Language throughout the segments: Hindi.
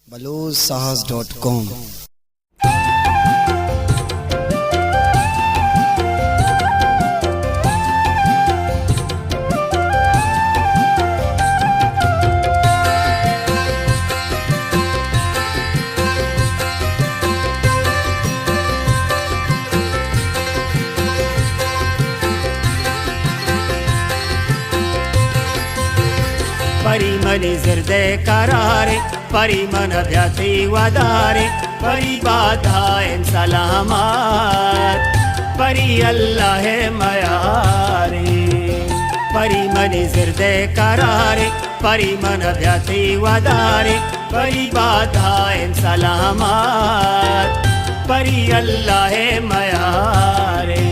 बलोचसाहस.com। परी मनी जिरदे करारे परी मन भ्याती वदारे परी बाधाएं सलामत परी अल्लाह मयारे परी मनी जिरदे करारे परी मन भ्याती वदारे परी बाधाएं सलामत परी अल्लाह मयारे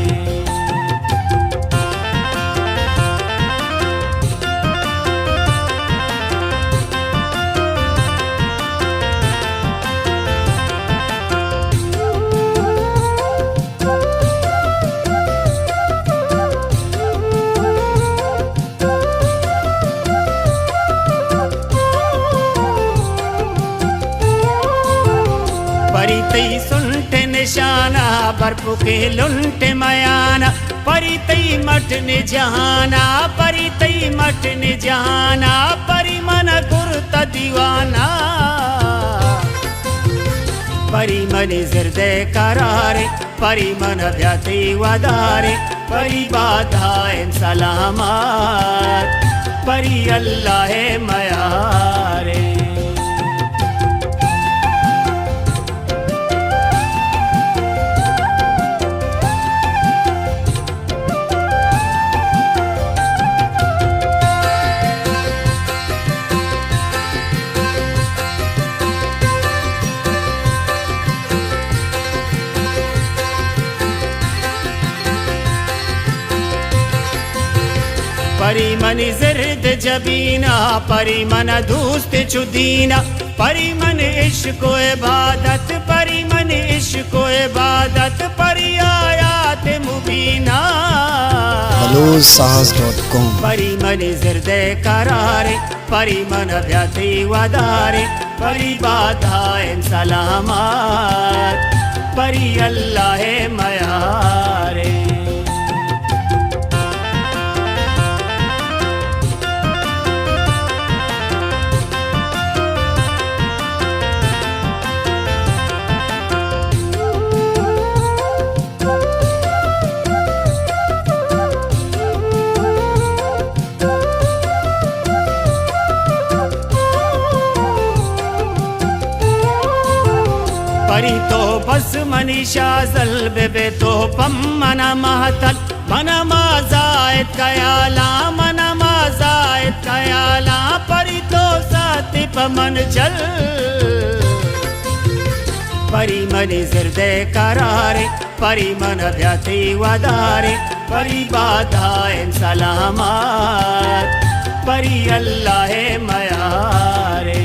परितई सुनते निशाना बर्फ के लुंटे मयाना परितई मटने जहाना परितई मटने जहाना परी मन गुरत दीवाना परी मन जिरदे करारे परी मन भ्याती वदारे परी बाधाएं सलामत परी अल्लाह मयारे परी मन जिरद जबीना परी मन दूस्त चुदीना परी मन इश्क इबादत परी मन इश्क इबादत परी आयात मुबीना बलोचसाहस.com। परी मन जिरदे करारे परी मन भ्याती वदारे परी बाधाएं सलामत परी अल्लाह मयारे परी तो बस मनीषा जल बेबे तो पम मना महतल मना माजायत कयाला मना माजायत कयाला परी तो साति पमन जल परी मनी जिरदे करारे परी मन भ्याती वदारे परी बाधाएं सलामत परी अल्लाह मयारे